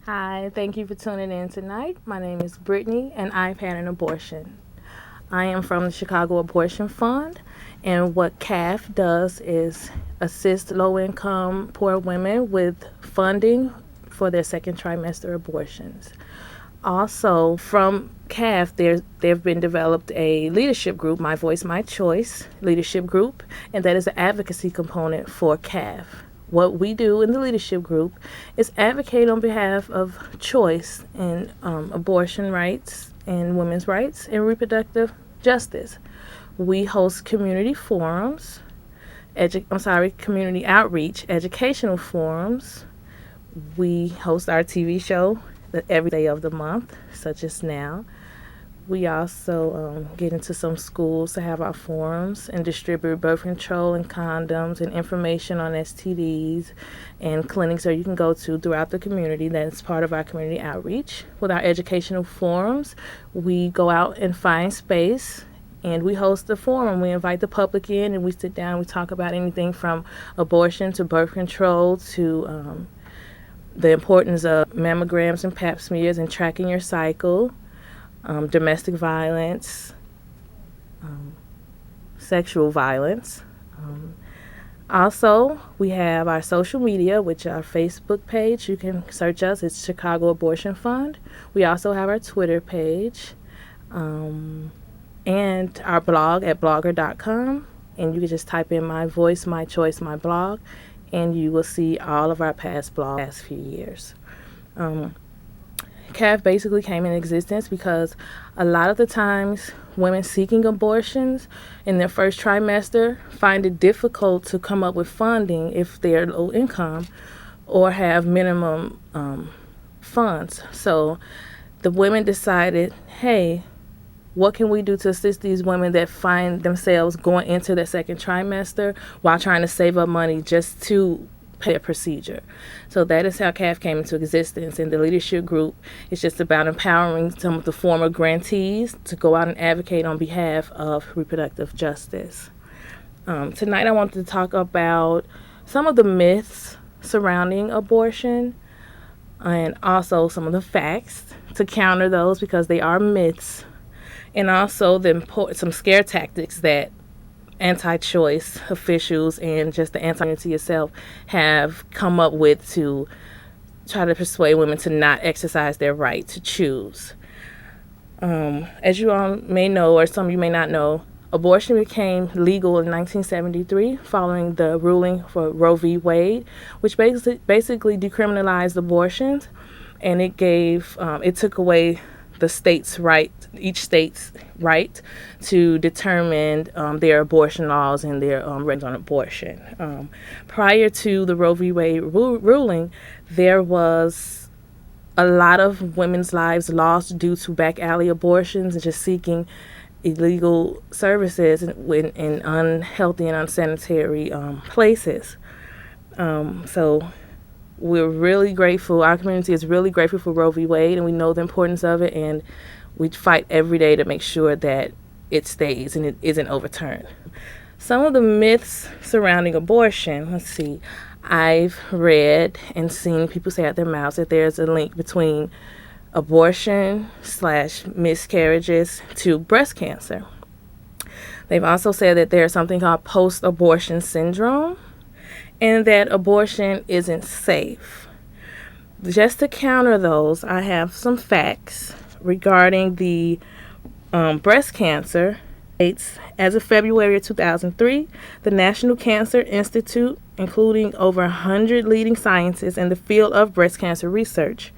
Hi, thank you for tuning in tonight. My name is Brittany, and I've had an abortion. I am from the Chicago Abortion Fund, and what CAF does is assist low income poor women with funding for their second trimester abortions. Also, from CAF, they've been developed a leadership group, My Voice, My Choice leadership group, and that is an advocacy component for CAF. What we do in the leadership group is advocate on behalf of choice in abortion rights and women's rights and reproductive justice. We host community forums, community outreach, educational forums. We host our TV show every day of the month, such as now. We also get into some schools to have our forums and distribute birth control and condoms and information on STDs and clinics that you can go to throughout the community. That's part of our community outreach. With our educational forums, we go out and find space and we host the forum. We invite the public in and we sit down. We talk about anything from abortion to birth control to the importance of mammograms and pap smears and tracking your cycle. Domestic violence, sexual violence. Also, we have our social media, which is our Facebook page. You can search us. It's Chicago Abortion Fund. We also have our Twitter page and our blog at blogger.com. And you can just type in My Voice, My Choice, My Blog, and you will see all of our past blogs past few years. CAF basically came in existence because a lot of the times women seeking abortions in their first trimester find it difficult to come up with funding if they're low income or have minimum funds. So the women decided, hey, what can we do to assist these women that find themselves going into their second trimester while trying to save up money just to pay a procedure? So that is how CAF came into existence. And the leadership group is just about empowering some of the former grantees to go out and advocate on behalf of reproductive justice. Tonight I wanted to talk about some of the myths surrounding abortion and also some of the facts to counter those because they are myths, and also some scare tactics that anti-choice officials and just the anti-community itself have come up with to try to persuade women to not exercise their right to choose. As you all may know, or some of you may not know, abortion became legal in 1973 following the ruling for Roe v. Wade, which basically decriminalized abortions, and it took away each state's right to determine their abortion laws and their rights on abortion. Prior to the Roe v. Wade ruling, there was a lot of women's lives lost due to back alley abortions and just seeking illegal services in unhealthy and unsanitary places. So we're really grateful. Our community is really grateful for Roe v. Wade, and we know the importance of it, and we fight every day to make sure that it stays and it isn't overturned. Some of the myths surrounding abortion, let's see. I've read and seen people say out their mouths that there's a link between abortion/miscarriages to breast cancer. They've also said that there's something called post-abortion syndrome, and that abortion isn't safe. Just to counter those, I have some facts regarding the breast cancer. As of February of 2003, the National Cancer Institute, including over 100 leading scientists in the field of breast cancer research,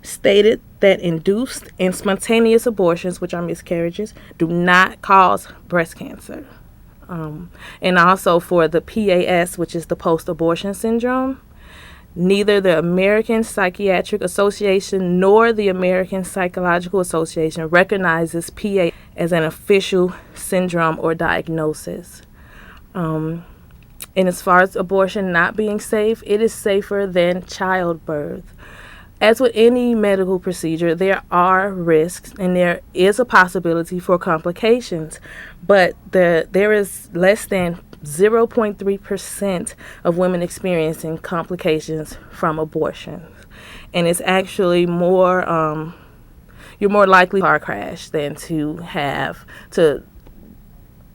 stated that induced and spontaneous abortions, which are miscarriages, do not cause breast cancer. And also for the PAS, which is the post-abortion syndrome, neither the American Psychiatric Association nor the American Psychological Association recognizes PA as an official syndrome or diagnosis. And as far as abortion not being safe, it is safer than childbirth. As with any medical procedure, there are risks and there is a possibility for complications, but there is less than 0.3% of women experiencing complications from abortion. and it's actually more you're more likely to car crash than to have to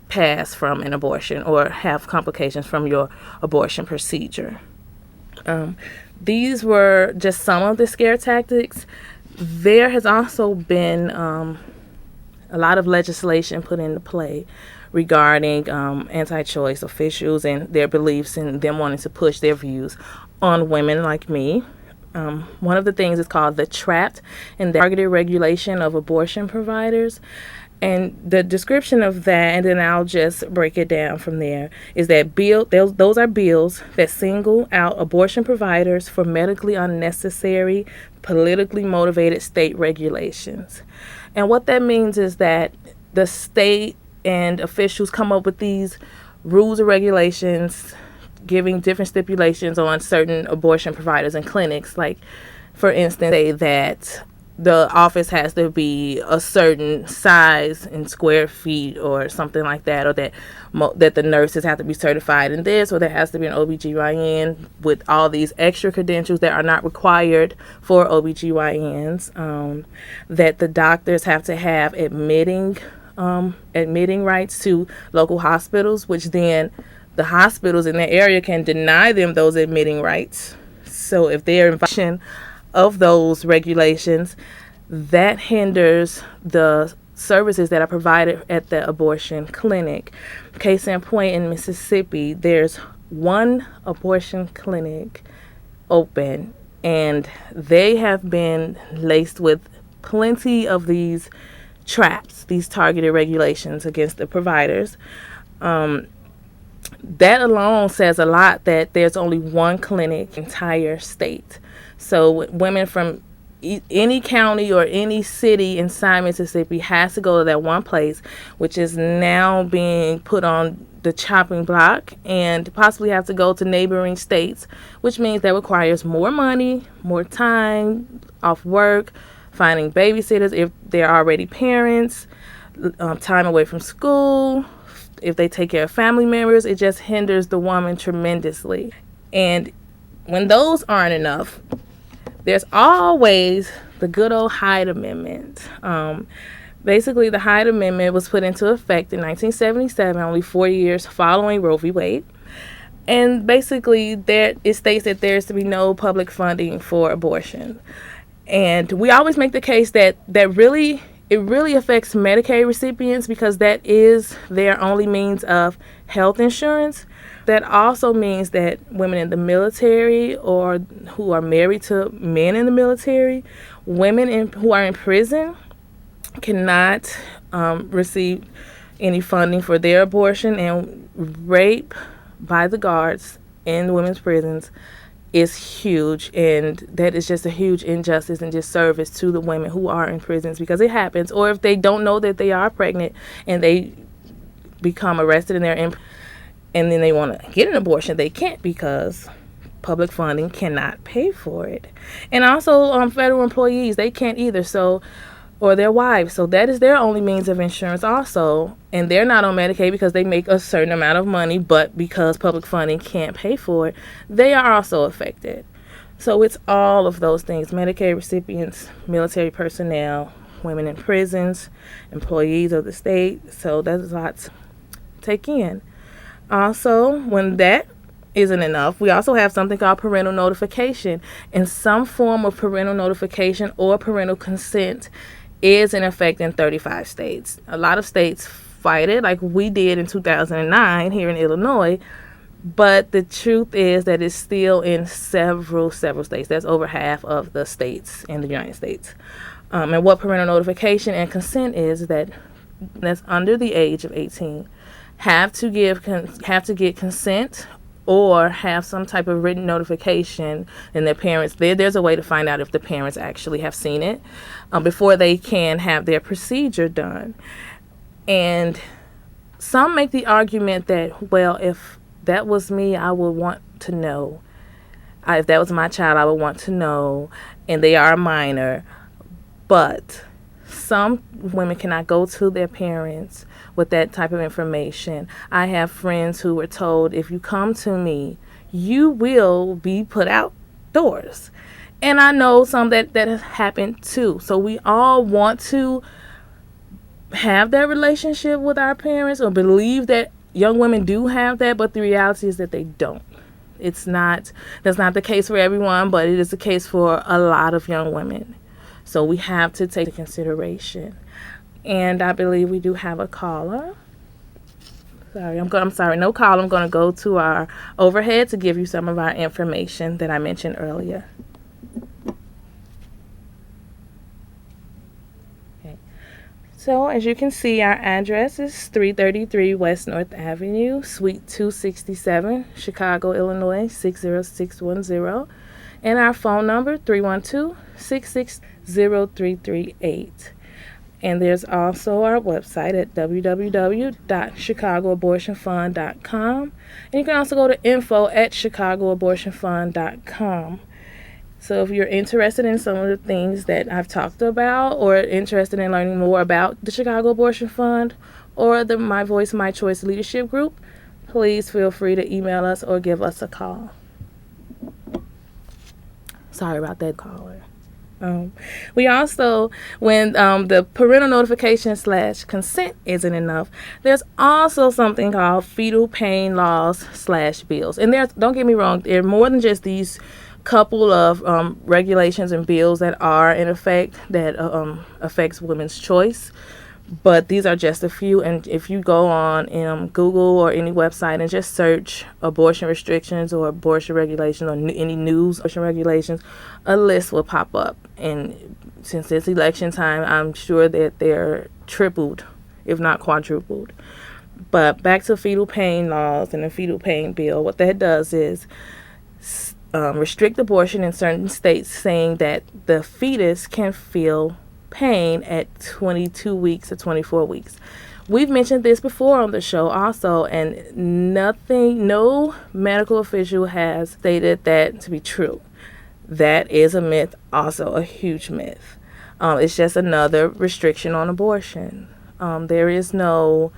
pass from an abortion or have complications from your abortion procedure. These were just some of the scare tactics. There has also been a lot of legislation put into play regarding anti-choice officials and their beliefs and them wanting to push their views on women like me. One of the things is called the Trapped and Targeted Regulation of Abortion Providers. And the description of that, and then I'll just break it down from there, is that those are bills that single out abortion providers for medically unnecessary, politically motivated state regulations. And what that means is that the state and officials come up with these rules or regulations giving different stipulations on certain abortion providers and clinics. Like, for instance, say that the office has to be a certain size in square feet or something like that, or that the nurses have to be certified in this, or there has to be an OBGYN with all these extra credentials that are not required for OBGYNs, that the doctors have to have admitting rights to local hospitals, which then the hospitals in that area can deny them those admitting rights. So if they're in violation of those regulations, that hinders the services that are provided at the abortion clinic. Case in point, in Mississippi, there's one abortion clinic open, and they have been laced with plenty of these traps, these targeted regulations against the providers. That alone says a lot, that there's only one clinic in the entire state. So women from any county or any city inside Mississippi has to go to that one place, which is now being put on the chopping block, and possibly have to go to neighboring states, which means that requires more money, more time off work, finding babysitters if they're already parents, time away from school. If they take care of family members, it just hinders the woman tremendously. And when those aren't enough, there's always the good old Hyde Amendment. Basically, the Hyde Amendment was put into effect in 1977, only 4 years following Roe v. Wade. And basically, it states that there is to be no public funding for abortion. And we always make the case that it really affects Medicaid recipients because that is their only means of health insurance. That also means that women in the military or who are married to men in the military, women who are in prison cannot receive any funding for their abortion, and rape by the guards in women's prisons is huge, and that is just a huge injustice and disservice to the women who are in prisons, because it happens. Or if they don't know that they are pregnant and they become arrested and they're in, and then they want to get an abortion, they can't because public funding cannot pay for it. And also federal employees, they can't either, so, or their wives, so that is their only means of insurance also, and they're not on Medicaid because they make a certain amount of money, but because public funding can't pay for it, they are also affected. So it's all of those things: Medicaid recipients, military personnel, women in prisons, employees of the state. So that's a lot to take in. Also, when that isn't enough, we also have something called parental notification, and some form of parental notification or parental consent is in effect in 35 states. A lot of states fight it, like we did in 2009 here in Illinois, but the truth is that it's still in several states. That's over half of the states in the United States. And what parental notification and consent is that that's under the age of 18 have to get consent or have some type of written notification in their parents. There's a way to find out if the parents actually have seen it before they can have their procedure done. And some make the argument that, well, if that was me, I would want to know. If that was my child, I would want to know, and they are a minor. But some women cannot go to their parents with that type of information. I have friends who were told, if you come to me, you will be put outdoors. And I know some that has happened too. So we all want to have that relationship with our parents, or believe that young women do have that, but the reality is that they don't. That's not the case for everyone, but it is the case for a lot of young women. So we have to take into consideration. And I believe we do have a caller. I'm sorry, no call. I'm going to go to our overhead to give you some of our information that I mentioned earlier. Okay. So as you can see, our address is 333 West North Avenue, Suite 267, Chicago, Illinois 60610. And our phone number, 312-660-338. And there's also our website at www.chicagoabortionfund.com. And you can also go to info@chicagoabortionfund.com. So if you're interested in some of the things that I've talked about, or interested in learning more about the Chicago Abortion Fund or the My Voice, My Choice Leadership Group, please feel free to email us or give us a call. Sorry about that, caller. We also, when the parental notification / consent isn't enough, there's also something called fetal pain laws / bills. And don't get me wrong, there are more than just these couple of regulations and bills that are in effect that affects women's choice. But these are just a few, and if you go on Google or any website and just search abortion restrictions or abortion regulations or any news abortion regulations, a list will pop up. And since it's election time, I'm sure that they're tripled, if not quadrupled. But back to fetal pain laws and the fetal pain bill, what that does is restrict abortion in certain states, saying that the fetus can feel pain at 22 weeks or 24 weeks. We've mentioned this before on the show also, and no medical official has stated that to be true. That is a myth, also a huge myth. It's just another restriction on abortion. There is no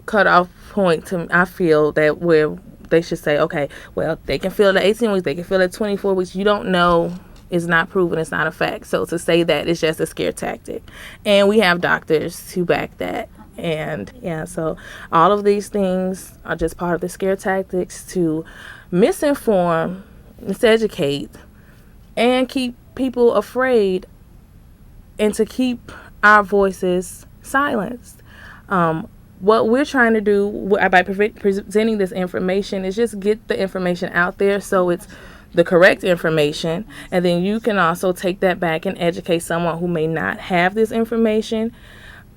cutoff point I feel that where they should say, okay, well, they can feel it at 18 weeks, they can feel it at 24 weeks. You don't know. It's not proven. It's not a fact. So to say that is just a scare tactic. And we have doctors to back that. And yeah, so all of these things are just part of the scare tactics to misinform, miseducate, and keep people afraid, and to keep our voices silenced. What we're trying to do by presenting this information is just get the information out there so it's the correct information, and then you can also take that back and educate someone who may not have this information.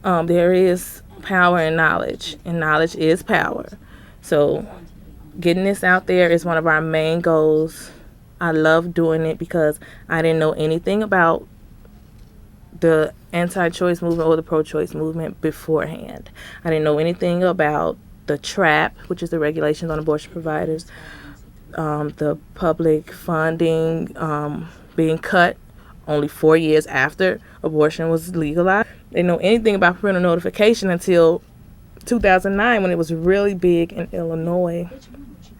There is power in knowledge, and knowledge is power. So getting this out there is one of our main goals. I love doing it because I didn't know anything about the anti-choice movement or the pro-choice movement beforehand. I didn't know anything about the TRAP, which is the regulations on abortion providers, the public funding being cut only 4 years after abortion was legalized. I didn't know anything about parental notification until 2009 when it was really big in Illinois.